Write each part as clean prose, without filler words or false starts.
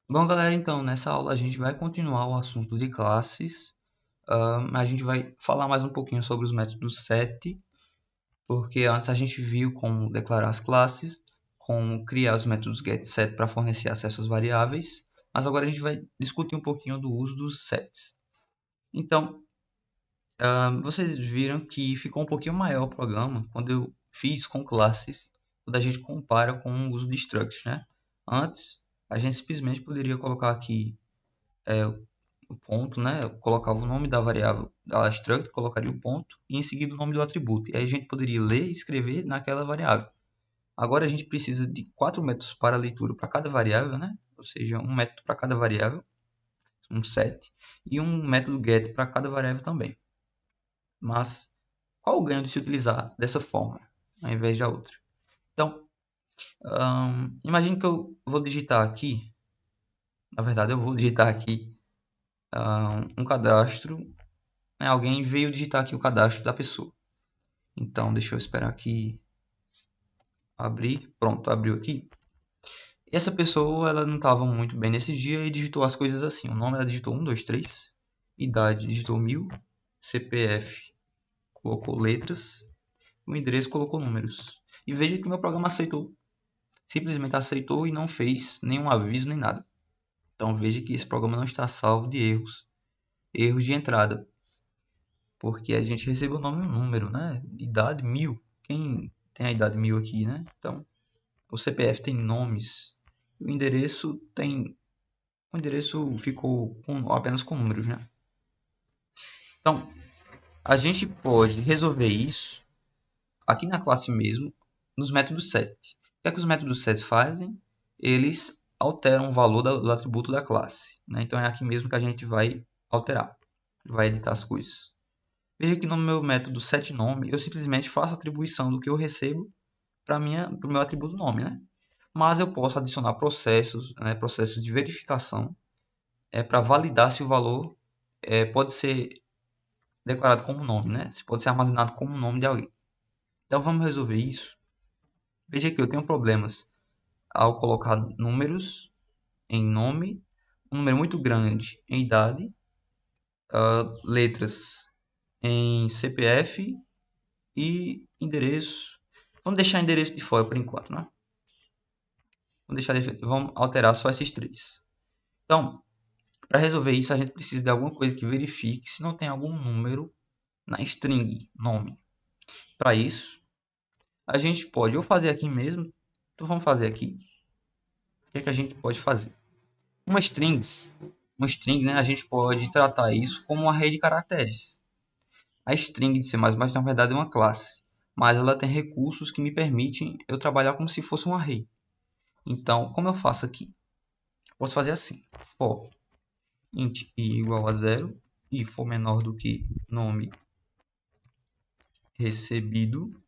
Bom, galera, então, nessa aula a gente vai continuar o assunto de classes. A gente vai falar mais um pouquinho sobre os métodos set, porque antes a gente viu como declarar as classes, como criar os métodos getSet para fornecer acesso às variáveis, mas agora a gente vai discutir um pouquinho do uso dos sets. Então, vocês viram que ficou um pouquinho maior o programa quando eu fiz com classes, quando a gente compara com o uso de structs, né? Antes, a gente simplesmente poderia colocar aqui o ponto, né? Eu colocava o nome da variável da struct, colocaria o ponto e em seguida o nome do atributo. E aí a gente poderia ler e escrever naquela variável. Agora a gente precisa de 4 métodos para leitura para cada variável, né? Ou seja, um método para cada variável, um set, e um método get para cada variável também. Mas qual o ganho de se utilizar dessa forma, ao invés da outra? Então, imagine que eu vou digitar aqui, na verdade eu vou digitar aqui um cadastro, né? Alguém veio digitar aqui o cadastro da pessoa. Então, deixa eu esperar aqui abrir. Pronto, abriu aqui. E essa pessoa, ela não estava muito bem nesse dia e digitou as coisas assim. O nome ela digitou 1, 2, 3. Idade digitou 1000. CPF colocou letras. O endereço colocou números. E veja que o meu programa aceitou. Simplesmente aceitou e não fez nenhum aviso nem nada. Então veja que esse programa não está salvo de erros. Erros de entrada. Porque a gente recebeu o nome e um número, né? Idade 1000. Quem tem a idade 1000 aqui, né? Então, o CPF tem nomes. O endereço tem. O endereço ficou apenas com números, né? Então, a gente pode resolver isso aqui na classe mesmo, nos métodos set. O que é que os métodos set fazem? Eles alteram o valor do atributo da classe, né? Então, é aqui mesmo que a gente vai alterar, vai editar as coisas. Veja que no meu método setNome, eu simplesmente faço a atribuição do que eu recebo para o meu atributo nome, né? Mas eu posso adicionar processos, né, processos de verificação para validar se o valor pode ser declarado como nome, né? Se pode ser armazenado como nome de alguém. Então vamos resolver isso. Veja que eu tenho problemas ao colocar números em nome, um número muito grande em idade, letras em CPF e endereço. Vamos deixar endereço de fora por enquanto, né? Vamos alterar só esses três. Então, para resolver isso, a gente precisa de alguma coisa que verifique se não tem algum número na string nome. Para isso, a gente pode ou fazer aqui mesmo. Então vamos fazer aqui. O que é que a gente pode fazer? Uma uma string, né? A gente pode tratar isso como uma array de caracteres. A string de C++ na verdade é uma classe, mas ela tem recursos que me permitem eu trabalhar como se fosse um array. Então, como eu faço aqui? Posso fazer assim: for int i igual a 0 e for menor do que nome recebido.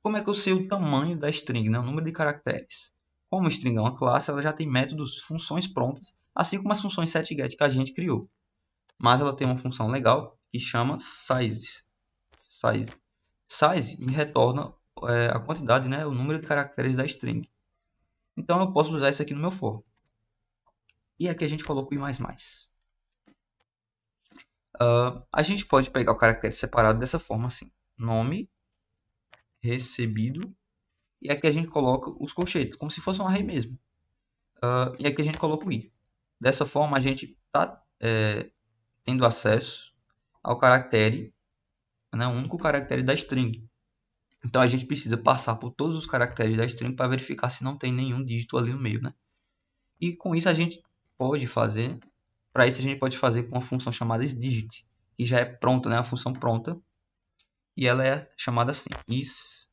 Como é que eu sei o tamanho da string, né? O número de caracteres? Como a string é uma classe, ela já tem métodos, funções prontas, assim como as funções setGet que a gente criou. Mas ela tem uma função legal que chama size. Size me retorna a quantidade, né? O número de caracteres da string. Então eu posso usar isso aqui no meu for. E aqui a gente coloca o i++. A gente pode pegar o caractere separado dessa forma assim. Nome recebido. E aqui a gente coloca os colchetes, como se fosse um array mesmo. E aqui a gente coloca o i. Dessa forma, a gente está tendo acesso ao caractere, né, o único caractere da string. Então, a gente precisa passar por todos os caracteres da string para verificar se não tem nenhum dígito ali no meio. Né? E com isso, a gente pode fazer... Para isso, a gente pode fazer com uma função chamada isDigit, que já é pronta, né, a função pronta. E ela é chamada assim, isDigit.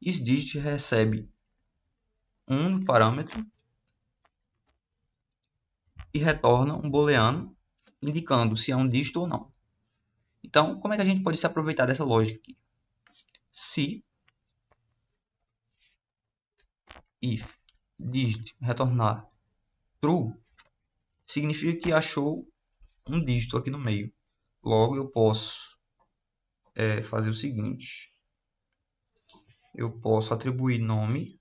IsDigit recebe um parâmetro e retorna um booleano indicando se é um dígito ou não. Então, como é que a gente pode se aproveitar dessa lógica aqui? Se if digit retornar true, significa que achou um dígito aqui no meio. Logo, eu posso fazer o seguinte. Eu posso atribuir nome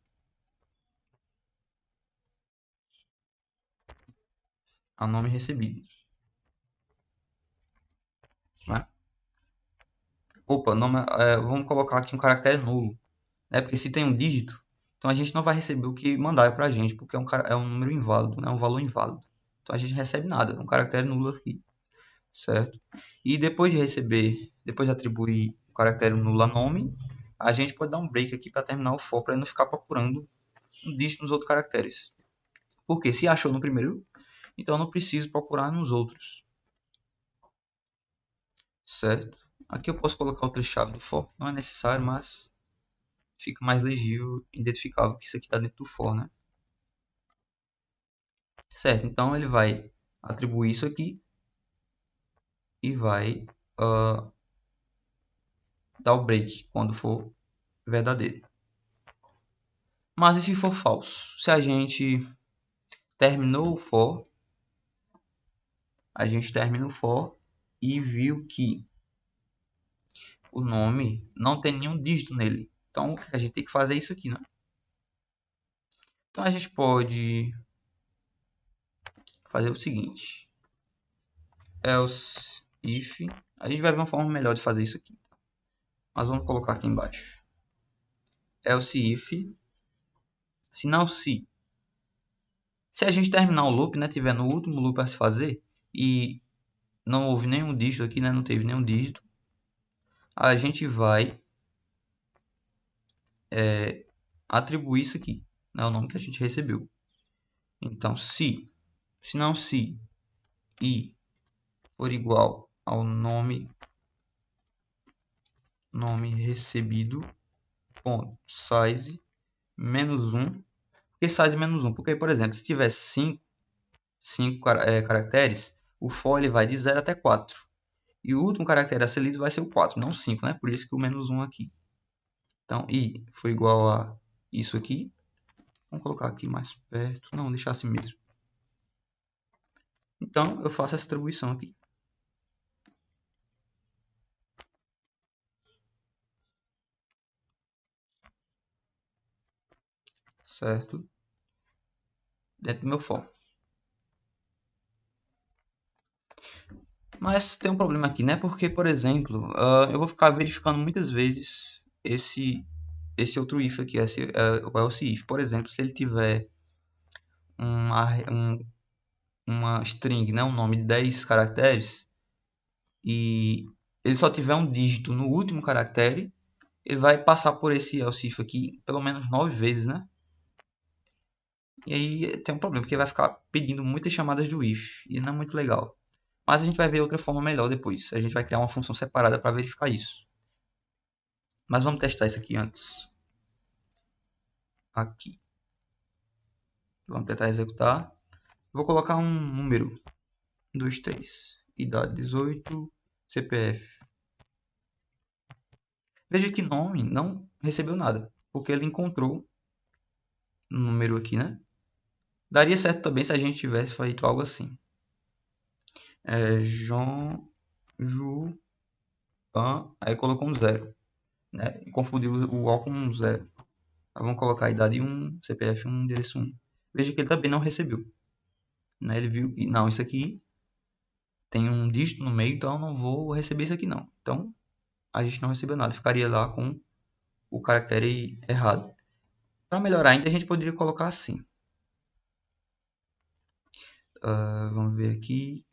a nome recebido. Né? Opa, vamos colocar aqui um caractere nulo, né? Porque se tem um dígito, então a gente não vai receber o que mandaram para a gente, porque é um número inválido, né? Um valor inválido. Então a gente não recebe nada, um caractere nulo aqui, certo? E depois de receber, depois de atribuir o caractere nulo a nome, a gente pode dar um break aqui para terminar o for, para não ficar procurando um dígito nos outros caracteres. Porque se achou no primeiro, então não preciso procurar nos outros, certo? Aqui eu posso colocar outra chave do for, não é necessário, mas fica mais legível, identificável que isso aqui está dentro do for, né? Certo, então ele vai atribuir isso aqui e vai uh, dar o break quando for verdadeiro. Mas e se for falso? Se a gente terminou o for, a gente termina o for e viu que o nome não tem nenhum dígito nele. Então o que a gente tem que fazer é isso aqui, né? Então a gente pode fazer o seguinte: else if. A gente vai ver uma forma melhor de fazer isso aqui. Mas vamos colocar aqui embaixo. Else if. Se não se. Se a gente terminar o loop, né, tiver no último loop a se fazer e não houve nenhum dígito aqui, né, não teve nenhum dígito, a gente vai atribuir isso aqui, né, o nome que a gente recebeu. Então, se não se e for igual ao nome recebido, ponto, size menos 1. Por que size menos 1? Porque, por exemplo, se tiver 5 caracteres, o for ele vai de 0 até 4. E o último caractere a ser lido vai ser o 4, não o 5, né? Por isso que o menos 1 aqui. Então, i foi igual a isso aqui. Vamos colocar aqui mais perto. Não, deixar assim mesmo. Então, eu faço essa atribuição aqui. Certo? Dentro do meu for. Mas tem um problema aqui, né? Porque, por exemplo, eu vou ficar verificando muitas vezes esse outro if aqui, o else if. Por exemplo, se ele tiver uma string, né? Um nome de 10 caracteres, e ele só tiver um dígito no último caractere, ele vai passar por esse else if aqui pelo menos 9 vezes, né? E aí tem um problema, porque vai ficar pedindo muitas chamadas do if, e não é muito legal. Mas a gente vai ver outra forma melhor depois. A gente vai criar uma função separada para verificar isso. Mas vamos testar isso aqui antes. Aqui. Vamos tentar executar. Vou colocar um número. 1, 2, 3. Idade 18. CPF. Veja que nome não recebeu nada. Porque ele encontrou um número aqui, né? Daria certo também se a gente tivesse feito algo assim. João, Ju, Pan. Aí colocou um 0. Né? E confundiu o O com um 0. Vamos colocar a idade 1, CPF 1, endereço 1. Veja que ele também não recebeu. Né? Ele viu que, não, isso aqui tem um dígito no meio, então eu não vou receber isso aqui não. Então, a gente não recebeu nada. Ficaria lá com o caractere errado. Para melhorar ainda, a gente poderia colocar assim. Vamos ver aqui.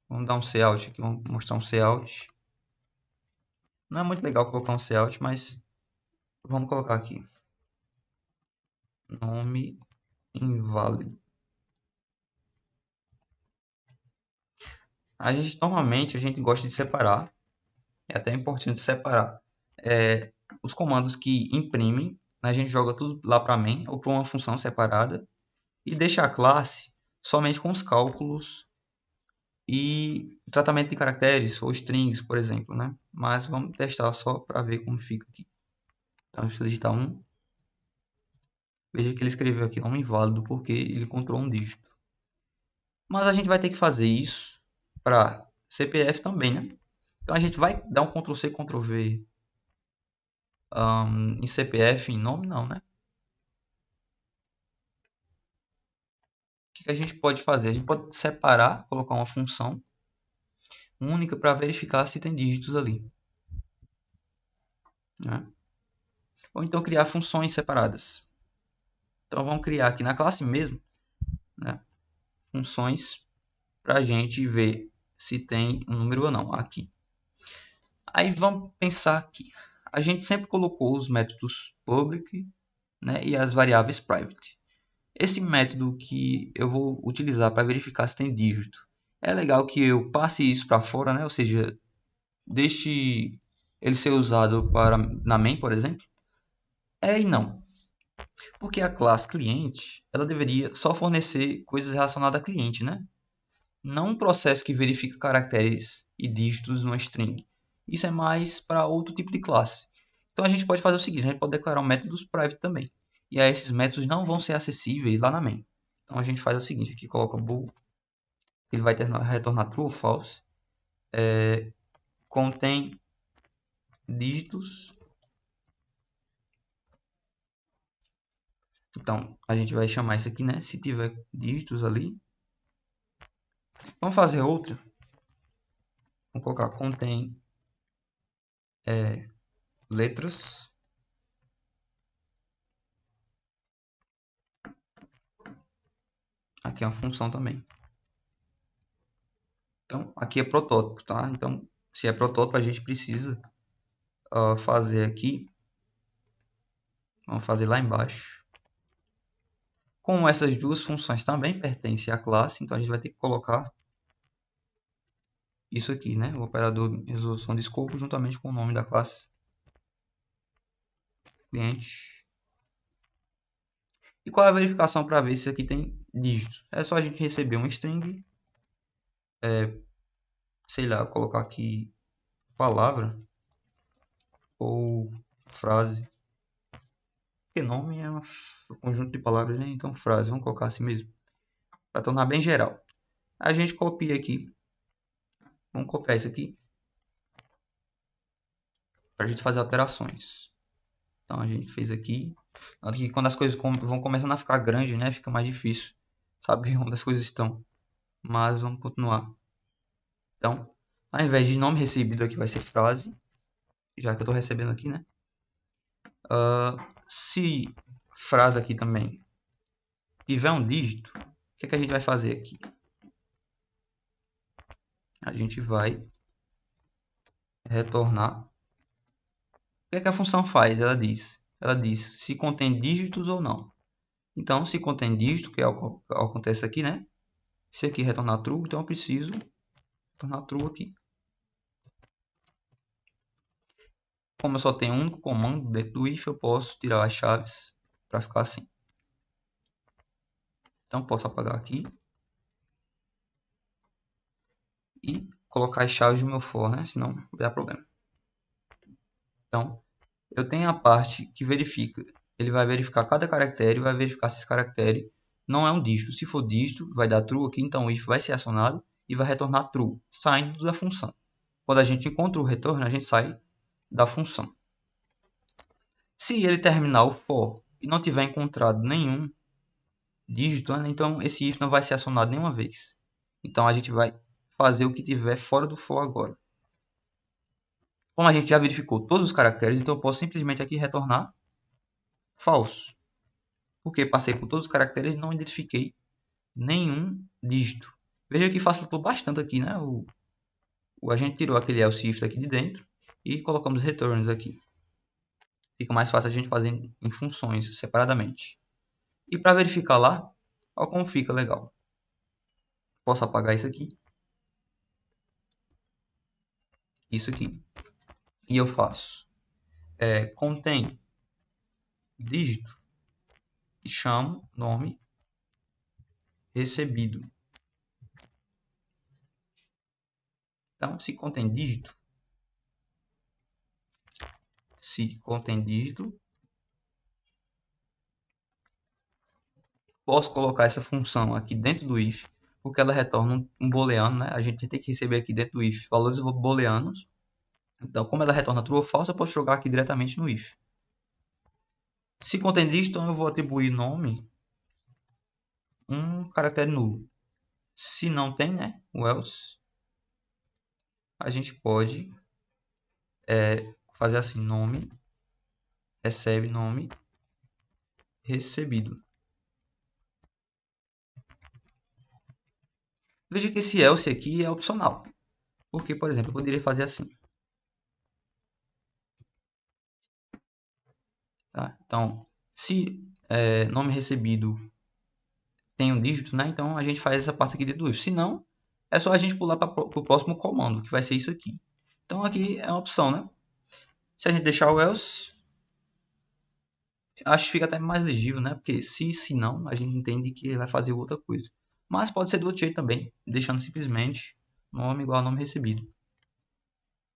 Vamos dar um cout aqui. Vamos mostrar um cout. Não é muito legal colocar um cout, mas vamos colocar aqui. Nome inválido. Normalmente a gente gosta de separar. É até importante separar os comandos que imprimem. A gente joga tudo lá para main ou para uma função separada e deixa a classe somente com os cálculos e tratamento de caracteres ou strings, por exemplo, né? Mas vamos testar só para ver como fica aqui. Então, deixa eu digitar 1. Veja que ele escreveu aqui nome inválido porque ele encontrou um dígito. Mas a gente vai ter que fazer isso para CPF também, né? Então a gente vai dar um Ctrl C, Ctrl V em CPF, em nome não, né? O que a gente pode fazer? A gente pode separar, colocar uma função única para verificar se tem dígitos ali, né? Ou então criar funções separadas. Então vamos criar aqui na classe mesmo, né, funções para a gente ver se tem um número ou não aqui. Aí vamos pensar aqui. A gente sempre colocou os métodos public, né, e as variáveis private. Esse método que eu vou utilizar para verificar se tem dígito, é legal que eu passe isso para fora, né? Ou seja, deixe ele ser usado na main, por exemplo. É e não. Porque a classe cliente, ela deveria só fornecer coisas relacionadas a cliente, né? Não um processo que verifica caracteres e dígitos numa string. Isso é mais para outro tipo de classe. Então a gente pode fazer o seguinte, a gente pode declarar métodos private também. E aí esses métodos não vão ser acessíveis lá na main. Então a gente faz o seguinte, aqui coloca bool, ele vai retornar true ou false, contém dígitos. Então a gente vai chamar isso aqui, né? Se tiver dígitos ali. Vamos fazer outra. Vamos colocar contém letras. Aqui é uma função também. Então, aqui é protótipo, tá? Então, se é protótipo, a gente precisa fazer aqui. Vamos fazer lá embaixo. Como essas duas funções também pertencem à classe, então a gente vai ter que colocar isso aqui, né? O operador de resolução de escopo juntamente com o nome da classe cliente. E qual é a verificação para ver se aqui tem dígitos? É só a gente receber um string, sei lá, colocar aqui palavra ou frase. Porque nome é um conjunto de palavras, né? Então frase, vamos colocar assim mesmo, para tornar bem geral. A gente copia aqui, vamos copiar isso aqui, para a gente fazer alterações. Então a gente fez aqui. Quando as coisas vão começando a ficar grandes, né? Fica mais difícil saber onde as coisas estão. Mas vamos continuar. Então, ao invés de nome recebido aqui vai ser frase. Já que eu estou recebendo aqui, né? Se frase aqui também tiver um dígito, o que a gente vai fazer aqui? A gente vai retornar. O que a função faz? Ela diz se contém dígitos ou não. Então, se contém dígito, que é o que acontece aqui, né? Se aqui retornar true, então eu preciso retornar true aqui. Como eu só tenho um único comando dentro do if, eu posso tirar as chaves para ficar assim. Então, posso apagar aqui e colocar as chaves do meu for, né? Senão não dá problema. Então, eu tenho a parte que verifica. Ele vai verificar cada caractere e vai verificar se esse caractere não é um dígito. Se for dígito, vai dar true aqui. Então, o if vai ser acionado e vai retornar true, saindo da função. Quando a gente encontra o retorno, a gente sai da função. Se ele terminar o for e não tiver encontrado nenhum dígito, né, então esse if não vai ser acionado nenhuma vez. Então a gente vai fazer o que tiver fora do for agora. Como a gente já verificou todos os caracteres, então eu posso simplesmente aqui retornar falso. Porque passei por todos os caracteres e não identifiquei nenhum dígito. Veja que facilitou bastante aqui, né? A gente tirou aquele else if daqui de dentro e colocamos returns aqui. Fica mais fácil a gente fazer em funções separadamente. E para verificar lá, olha como fica legal. Posso apagar isso aqui. Isso aqui. E eu faço. Contém dígito. E chamo nome recebido. Então, se contém dígito, posso colocar essa função aqui dentro do if, porque ela retorna um booleano, né? A gente tem que receber aqui dentro do if valores booleanos. Então, como ela retorna true ou false, eu posso jogar aqui diretamente no if. Se contém dígito, então eu vou atribuir nome um caractere nulo. Se não tem, né, o else, a gente pode fazer assim, nome, recebe nome, recebido. Veja que esse else aqui é opcional. Porque, por exemplo, eu poderia fazer assim. Tá? Então, se nome recebido tem um dígito, né? Então a gente faz essa parte aqui de do if. Se não, é só a gente pular para o próximo comando, que vai ser isso aqui. Então aqui é uma opção, né? Se a gente deixar o else, acho que fica até mais legível, né? Porque se não, a gente entende que vai fazer outra coisa. Mas pode ser do outro jeito também, deixando simplesmente nome igual a nome recebido.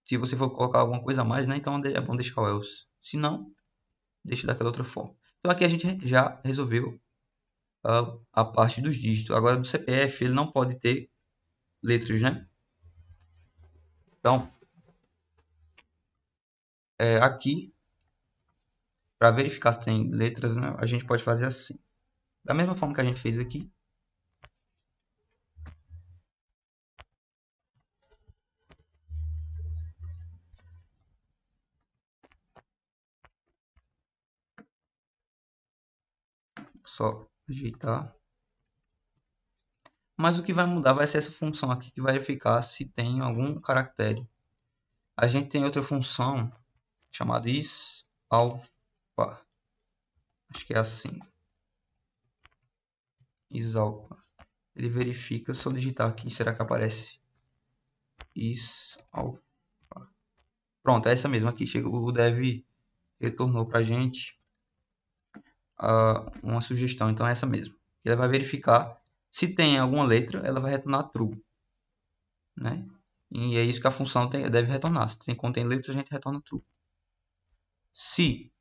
Se você for colocar alguma coisa a mais, né? Então é bom deixar o else. Se não, deixa daquela outra forma. Então aqui a gente já resolveu a parte dos dígitos. Agora do CPF ele não pode ter letras, né? Então aqui para verificar se tem letras, né, a gente pode fazer assim. Da mesma forma que a gente fez aqui. Só ajeitar. Mas o que vai mudar vai ser essa função aqui que vai verificar se tem algum caractere. A gente tem outra função chamada isAlpha. Acho que é assim. IsAlpha. Ele verifica, se eu digitar aqui, será que aparece isAlpha? Pronto, é essa mesma aqui. O dev retornou para a gente uma sugestão, então é essa mesmo. Ele vai verificar se tem alguma letra, ela vai retornar true, né? E é isso que a função deve retornar. Se contém letras, a gente retorna true. Se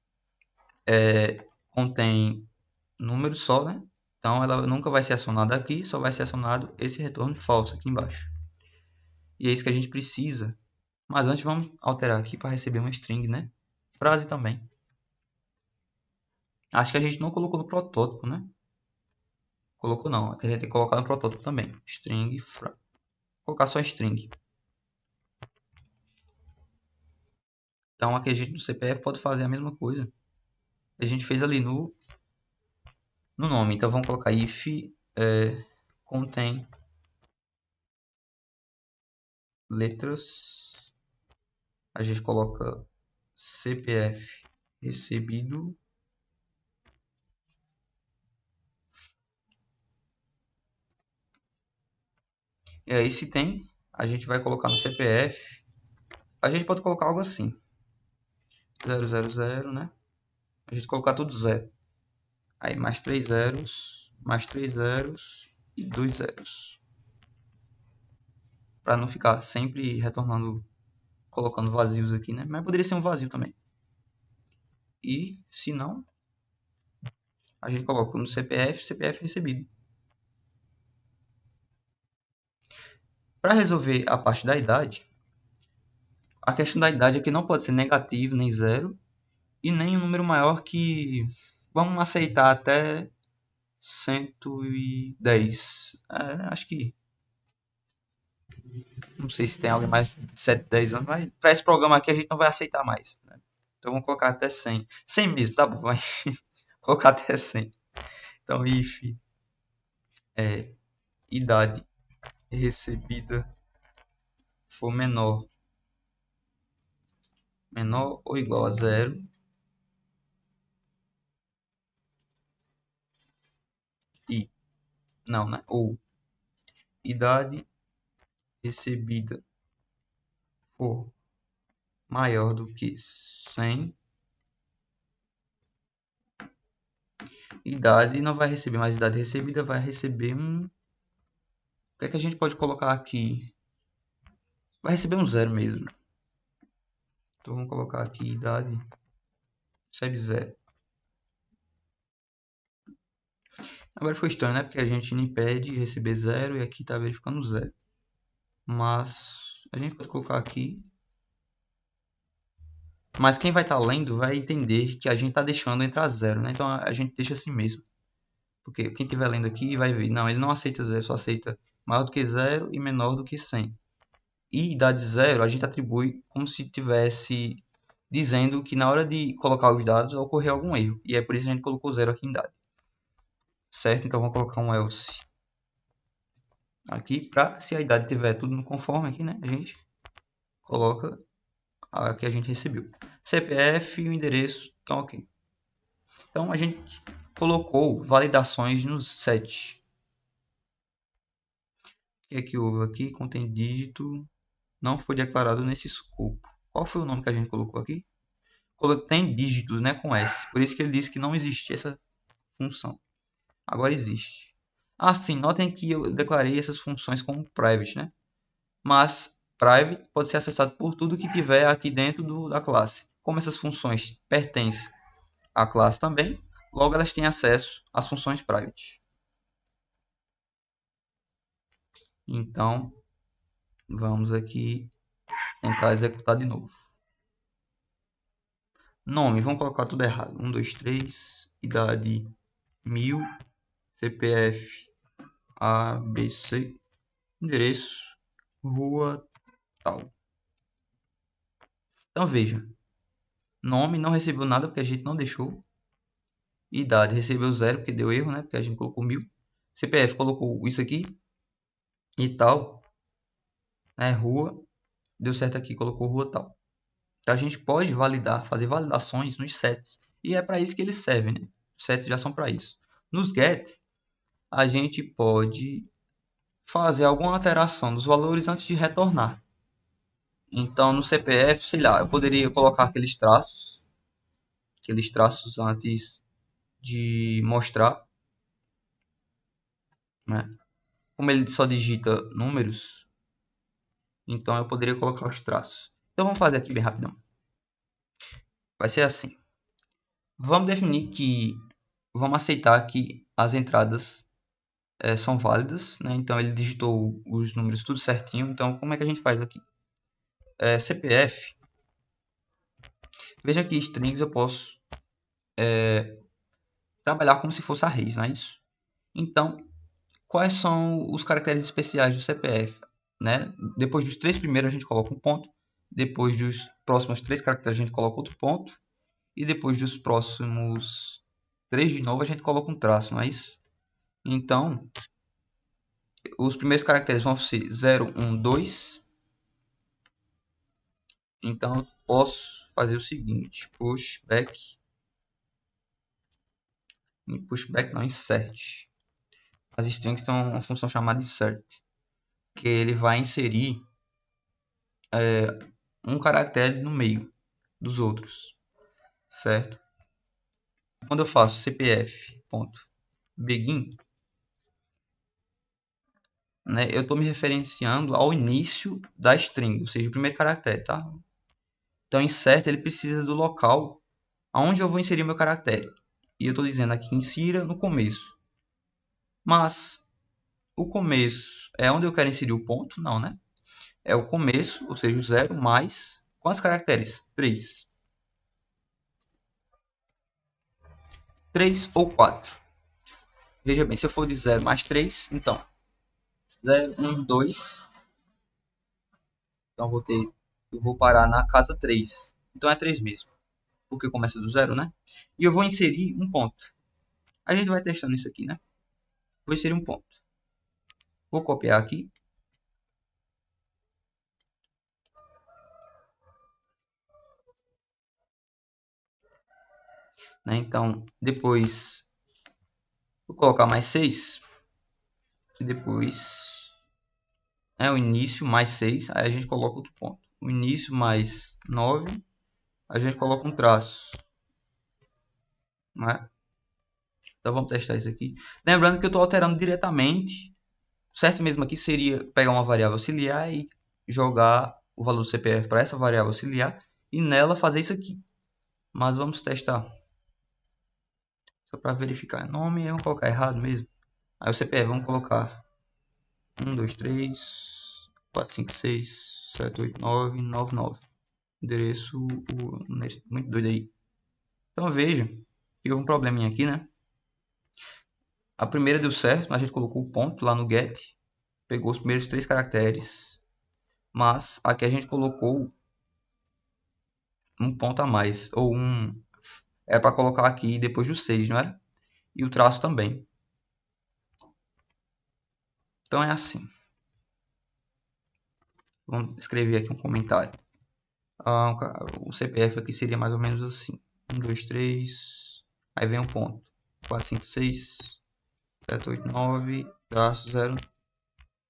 contém números só, né? Então ela nunca vai ser acionada aqui, só vai ser acionado esse retorno falso aqui embaixo. E é isso que a gente precisa. Mas antes vamos alterar aqui para receber uma string, né? Frase também. Acho que a gente não colocou no protótipo, né? Colocou não, a gente tem que colocar no protótipo também. String, vou colocar só string. Então aqui a gente no CPF pode fazer a mesma coisa. A gente fez ali no nome. Então vamos colocar if contém letras. A gente coloca CPF recebido. E aí se tem, a gente vai colocar no CPF. A gente pode colocar algo assim. 000, né? A gente colocar tudo zero. Aí mais 3 zeros, mais 3 zeros e 2 zeros. Para não ficar sempre retornando, colocando vazios aqui, né? Mas poderia ser um vazio também. E se não, a gente coloca no CPF recebido. Para resolver a parte da idade, a questão da idade é que não pode ser negativo nem zero e nem um número maior que vamos aceitar até 110. Acho que não sei se tem alguém mais de 7, 10 anos, mas para esse programa aqui a gente não vai aceitar mais, né? Então vamos colocar até 100. 100 mesmo, tá bom, vai colocar até 100. Então if idade recebida for menor ou igual a zero, e não, né? Ou idade recebida for maior do que 100, idade não vai receber mais idade recebida, vai receber um... O que é que a gente pode colocar aqui? Vai receber um zero mesmo. Então vamos colocar aqui idade recebe zero. Agora foi estranho, né? Porque a gente não impede receber zero e aqui está verificando zero. Mas a gente pode colocar aqui. Mas quem vai estar lendo vai entender que a gente está deixando entrar zero, né? Então a gente deixa assim mesmo. Porque quem estiver lendo aqui vai ver. Não, ele não aceita 0, só aceita maior do que 0 e menor do que 100. E idade 0 a gente atribui como se tivesse dizendo que na hora de colocar os dados ocorreu algum erro. E é por isso que a gente colocou 0 aqui em idade. Certo? Então vamos colocar um else aqui para se a idade tiver tudo no conforme aqui, né? A gente coloca a que a gente recebeu. CPF e o endereço estão ok. Então a gente colocou validações no set. O que é que houve aqui? Contém dígito. Não foi declarado nesse escopo. Qual foi o nome que a gente colocou aqui? Tem dígitos, né, com S. Por isso que ele disse que não existia essa função. Agora existe. Sim, notem que eu declarei essas funções como private, né? Mas private pode ser acessado por tudo que tiver aqui dentro da classe. Como essas funções pertencem à classe também, logo elas têm acesso às funções private. Então, vamos aqui tentar executar de novo. Nome, vamos colocar tudo errado. 1, 2, 3, idade 1000, CPF ABC, endereço, rua, tal. Então veja, nome não recebeu nada porque a gente não deixou. Idade recebeu 0 porque deu erro, né? Porque a gente colocou 1000. CPF colocou isso aqui e tal. Rua, deu certo aqui, colocou rua tal. Então a gente pode validar, fazer validações nos sets. E é para isso que eles servem, né? Os sets já são para isso. Nos get, a gente pode fazer alguma alteração dos valores antes de retornar. Então no CPF, sei lá, eu poderia colocar aqueles traços antes de mostrar, né? Como ele só digita números, então eu poderia colocar os traços. Então vamos fazer aqui bem rapidão. Vai ser assim. Vamos definir que vamos aceitar que as entradas são válidas, né? Então ele digitou os números tudo certinho. Então como é que a gente faz aqui? CPF. Veja que strings eu posso trabalhar como se fosse arrays, não é isso? Então, quais são os caracteres especiais do CPF? Né? Depois dos 3 primeiros a gente coloca um ponto. Depois dos próximos 3 caracteres a gente coloca outro ponto. E depois dos próximos 3 de novo a gente coloca um traço, não é isso? Então, os primeiros caracteres vão ser 0, 1, 2. Então, eu posso fazer o seguinte. Pushback não, insert. As strings têm uma função chamada insert. Que ele vai inserir um caractere no meio dos outros. Certo? Quando eu faço cpf.begin, né, eu estou me referenciando ao início da string, ou seja, o primeiro caractere, tá? Então, insert ele precisa do local aonde eu vou inserir o meu caractere. E eu estou dizendo aqui, insira no começo. Mas o começo é onde eu quero inserir o ponto? Não, né? É o começo, ou seja, o 0 mais quantos caracteres? 3. 3 ou 4. Veja bem, se eu for de 0 mais 3, então 0, 1, 2. Então eu vou parar na casa 3. Então é 3 mesmo, porque começa do 0, né? E eu vou inserir um ponto. A gente vai testando isso aqui, né? Vou inserir um ponto. Vou copiar aqui. Né? Então, depois vou colocar mais 6. E depois o início mais 6. Aí a gente coloca outro ponto. O início mais 9. A gente coloca um traço. Né? Então vamos testar isso aqui. Lembrando que eu estou alterando diretamente. Certo mesmo aqui seria pegar uma variável auxiliar e jogar o valor do CPF para essa variável auxiliar e nela fazer isso aqui. Mas vamos testar. Só para verificar. Nome, vamos colocar errado mesmo. Aí o CPF, vamos colocar 1, 2, 3, 4, 5, 6, 7, 8, 9, 9, 9. Endereço muito doido aí. Então veja que houve um probleminha aqui, né? A primeira deu certo, a gente colocou o ponto lá no get, pegou os primeiros 3 caracteres, mas aqui a gente colocou um ponto a mais, ou um... É para colocar aqui depois do 6, não era? E o traço também. Então é assim. Vamos escrever aqui um comentário. O CPF aqui seria mais ou menos assim. 1, 2, 3. Aí vem um ponto. 4, 5, 6, 7, 8, 9. Traço 0,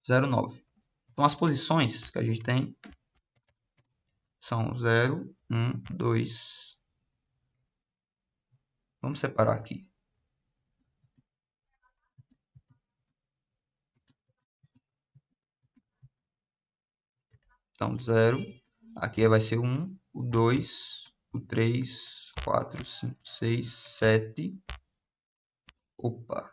0, 9. Então as posições que a gente tem são 0, 1, 2. Vamos separar aqui. Então 0. Aqui vai ser o 1, o 2, o 3, 4, 5, 6, 7. Opa.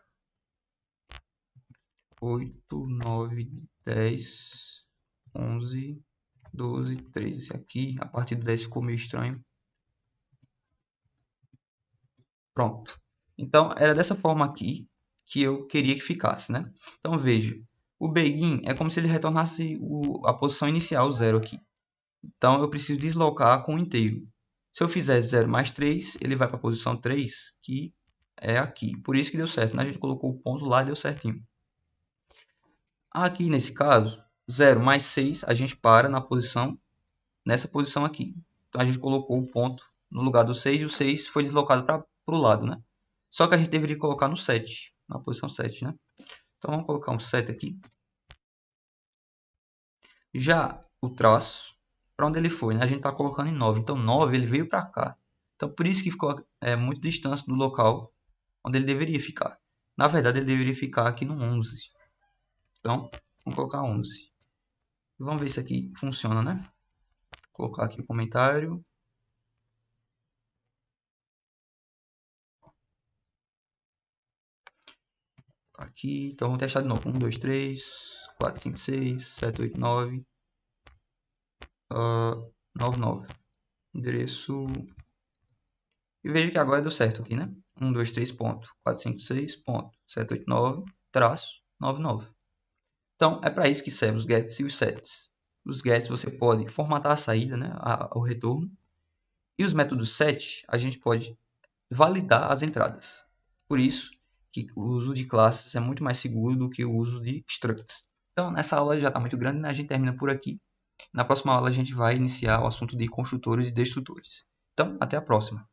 8, 9, 10, 11, 12, 13. Aqui, a partir do 10 ficou meio estranho. Pronto. Então, era dessa forma aqui que eu queria que ficasse, né? Então, veja. O begin é como se ele retornasse a posição inicial, 0 aqui. Então, eu preciso deslocar com o inteiro. Se eu fizer 0 mais 3, ele vai para a posição 3, que é aqui. Por isso que deu certo, né? A gente colocou o ponto lá e deu certinho. Aqui, nesse caso, 0 mais 6, a gente para nessa posição aqui. Então, a gente colocou o ponto no lugar do 6 e o 6 foi deslocado para o lado, né? Só que a gente deveria colocar no 7, na posição 7, né? Então, vamos colocar um 7 aqui. Já o traço, para onde ele foi, né? A gente está colocando em 9. Então, 9 ele veio para cá. Então, por isso que ficou muito distante do local onde ele deveria ficar. Na verdade, ele deveria ficar aqui no 11. Então, vamos colocar 11. Vamos ver se aqui funciona, né? Vou colocar aqui o comentário. Aqui, então vamos testar de novo. 1, 2, 3, 4, 5, 6, 7, 8, 9. 9, 9. Endereço. E veja que agora deu certo aqui, né? 1, 2, 3, ponto. 4, 5, 6, ponto. 7, 8, 9, traço, 9, 9. Então, é para isso que servem os gets e os sets. Os gets você pode formatar a saída, né? O retorno. E os métodos set, a gente pode validar as entradas. Por isso que o uso de classes é muito mais seguro do que o uso de structs. Então, nessa aula já está muito grande, né? A gente termina por aqui. Na próxima aula, a gente vai iniciar o assunto de construtores e destrutores. Então, até a próxima.